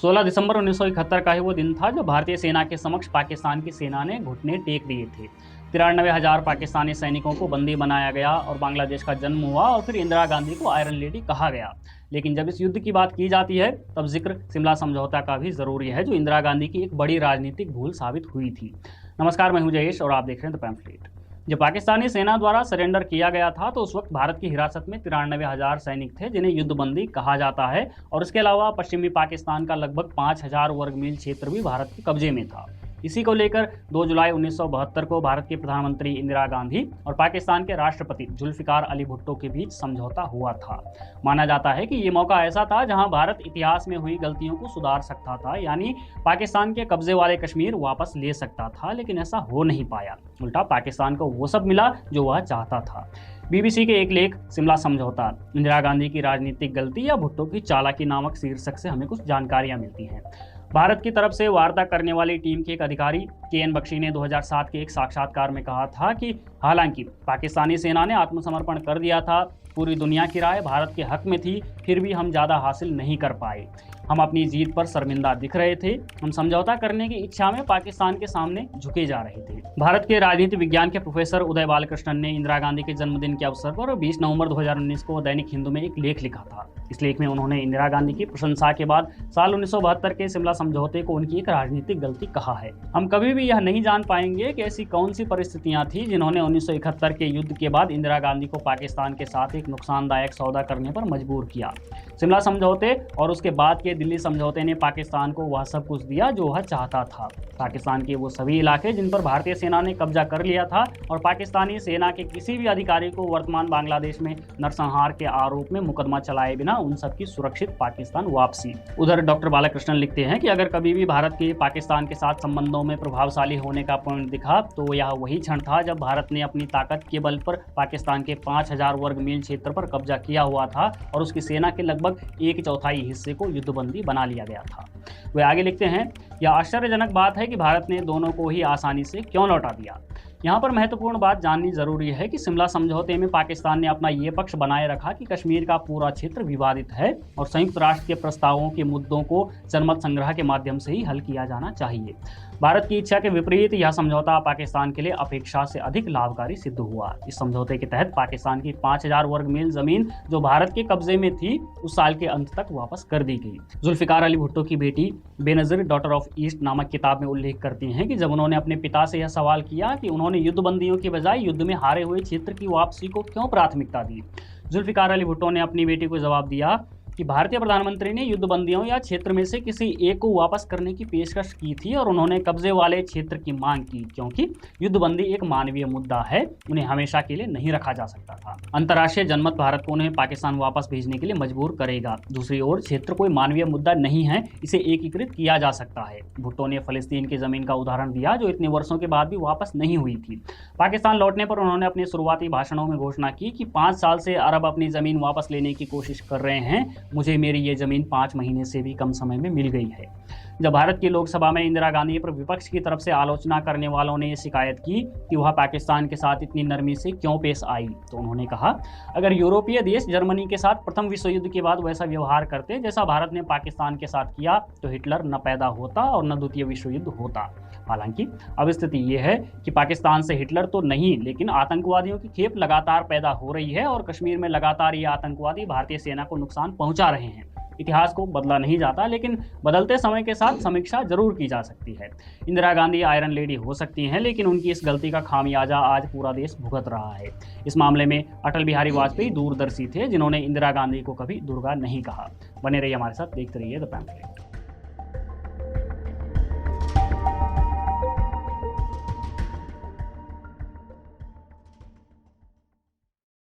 16 दिसंबर 1971 का ही वो दिन था जब भारतीय सेना के समक्ष पाकिस्तान की सेना ने घुटने टेक दिए थे। 93,000 पाकिस्तानी सैनिकों को बंदी बनाया गया और बांग्लादेश का जन्म हुआ और फिर इंदिरा गांधी को आयरन लेडी कहा गया। लेकिन जब इस युद्ध की बात की जाती है तब जिक्र शिमला समझौता का भी जरूरी है, जो इंदिरा गांधी की एक बड़ी राजनीतिक भूल साबित हुई थी। नमस्कार, मैं हूं जयेश और आप देख रहे हैं द पैम्फलेट। जब पाकिस्तानी सेना द्वारा सरेंडर किया गया था तो उस वक्त भारत की हिरासत में 93,000 सैनिक थे, जिन्हें युद्धबंदी कहा जाता है। और इसके अलावा पश्चिमी पाकिस्तान का लगभग 5,000 वर्ग मील क्षेत्र भी भारत के कब्जे में था। इसी को लेकर 2 जुलाई 1972 को भारत की प्रधानमंत्री इंदिरा गांधी और पाकिस्तान के राष्ट्रपति जुल्फिकार अली भुट्टो के बीच समझौता हुआ था। माना जाता है कि ये मौका ऐसा था जहां भारत इतिहास में हुई गलतियों को सुधार सकता था, यानी पाकिस्तान के कब्जे वाले कश्मीर वापस ले सकता था। लेकिन ऐसा हो नहीं पाया। उल्टा पाकिस्तान को वो सब मिला जो वह चाहता था। बीबीसी के एक लेख शिमला समझौता, इंदिरा गांधी की राजनीतिक गलती या भुट्टो की चालाकी नामक शीर्षक से हमें कुछ जानकारियां मिलती हैं। भारत की तरफ से वार्ता करने वाली टीम के एक अधिकारी के.एन. बख्शी ने 2007 के एक साक्षात्कार में कहा था कि हालांकि पाकिस्तानी सेना ने आत्मसमर्पण कर दिया था, पूरी दुनिया की राय भारत के हक में थी, फिर भी हम ज़्यादा हासिल नहीं कर पाए। हम अपनी जीत पर शर्मिंदा दिख रहे थे। हम समझौता करने की इच्छा में पाकिस्तान के सामने झुके जा रहे थे। भारत के राजनीति विज्ञान के प्रोफेसर उदय बालकृष्णन ने इंदिरा गांधी के जन्मदिन के अवसर पर 20 नवंबर 2019 को दैनिक हिंदू में एक लेख लिखा था। इस लेख में उन्होंने इंदिरा गांधी की प्रशंसा के बाद साल 1972 के शिमला समझौते को उनकी एक राजनीतिक गलती कहा है। हम कभी भी यह नहीं जान पाएंगे कि ऐसी कौन सी परिस्थितियां थी जिन्होंने 1971 के युद्ध के बाद इंदिरा गांधी को पाकिस्तान के साथ एक नुकसानदायक सौदा करने पर मजबूर किया। शिमला समझौते और उसके बाद के दिल्ली समझौते ने पाकिस्तान को वह सब कुछ दिया जो वह चाहता था। पाकिस्तान के वो सभी इलाके जिन पर भारतीय सेना ने कब्जा कर लिया था और पाकिस्तानी सेना के किसी भी अधिकारी को वर्तमान बांग्लादेश में नरसंहार के आरोप में मुकदमा चलाए बिना उन सब की सुरक्षित पाकिस्तान वापसी। उधर डॉक्टर बालकृष्णन लिखते हैं कि अगर कभी भी भारत के पाकिस्तान के साथ संबंधों में प्रभावशाली होने का पॉइंट दिखा तो यह वही क्षण था जब भारत ने अपनी ताकत के बल पर पाकिस्तान के 5,000 वर्ग मील क्षेत्र पर कब्जा किया हुआ था और उसकी सेना के लगभग 1/4 हिस्से को युद्धबंदी बना लिया गया था। वे आगे लिखते हैं, यह आश्चर्यजनक बात है कि भारत ने दोनों को ही आसानी से क्यों लौटा दिया। यहाँ पर महत्वपूर्ण बात जाननी जरूरी है कि शिमला समझौते में पाकिस्तान ने अपना ये पक्ष बनाए रखा कि कश्मीर का पूरा क्षेत्र विवादित है और संयुक्त राष्ट्र के प्रस्तावों के मुद्दों को जनमत संग्रह के माध्यम से ही हल किया जाना चाहिए। भारत की इच्छा के विपरीत यह समझौता पाकिस्तान के लिए अपेक्षा से अधिक लाभकारी सिद्ध हुआ। इस समझौते के तहत पाकिस्तान की 5,000 वर्ग मील जमीन जो भारत के कब्जे में थी उस साल के अंत तक वापस कर दी गई। जुल्फिकार अली भुट्टो की बेटी बेनज़ीर डॉटर ऑफ ईस्ट नामक किताब में उल्लेख करती हैं कि जब उन्होंने अपने पिता से यह सवाल किया कि उन्होंने युद्धबंदियों के बजाय युद्ध में हारे हुए क्षेत्र की वापसी को क्यों प्राथमिकता दी, जुल्फिकार अली भुट्टो ने अपनी बेटी को जवाब दिया कि भारतीय प्रधानमंत्री ने युद्धबंदियों या क्षेत्र में से किसी एक को वापस करने की पेशकश की थी और उन्होंने कब्जे वाले क्षेत्र की मांग की, क्योंकि युद्धबंदी एक मानवीय मुद्दा है, उन्हें हमेशा के लिए नहीं रखा जा सकता था। अंतर्राष्ट्रीय जनमत भारत को उन्हें पाकिस्तान वापस भेजने के लिए मजबूर करेगा। दूसरी ओर क्षेत्र कोई मानवीय मुद्दा नहीं है, इसे एकीकृत किया जा सकता है। भुट्टो ने फलस्तीन की जमीन का उदाहरण दिया जो इतने वर्षों के बाद भी वापस नहीं हुई थी। पाकिस्तान लौटने पर उन्होंने अपने शुरुआती भाषणों में घोषणा की कि 5 साल से अरब अपनी जमीन वापस लेने की कोशिश कर रहे हैं, मुझे मेरी ये जमीन 5 महीने से भी कम समय में मिल गई है। जब भारत की लोकसभा में इंदिरा गांधी पर विपक्ष की तरफ से आलोचना करने वालों ने ये शिकायत की कि वह पाकिस्तान के साथ इतनी नरमी से क्यों पेश आई, तो उन्होंने कहा, अगर यूरोपीय देश जर्मनी के साथ प्रथम विश्व युद्ध के बाद वैसा व्यवहार करते जैसा भारत ने पाकिस्तान के साथ किया तो हिटलर न पैदा होता और न द्वितीय विश्व युद्ध होता। हालांकि अब स्थिति ये है कि पाकिस्तान से हिटलर तो नहीं, लेकिन आतंकवादियों की खेप लगातार पैदा हो रही है और कश्मीर में लगातार ये आतंकवादी भारतीय सेना को नुकसान पहुंचा रहे हैं। इतिहास को बदला नहीं जाता, लेकिन बदलते समय के साथ समीक्षा जरूर की जा सकती है। इंदिरा गांधी आयरन लेडी हो सकती हैं, लेकिन उनकी इस गलती का खामियाजा आज पूरा देश भुगत रहा है। इस मामले में अटल बिहारी वाजपेयी दूरदर्शी थे, जिन्होंने इंदिरा गांधी को कभी दुर्गा नहीं कहा। बने रहिए हमारे साथ, देखते रहिए द पैम्फलेट।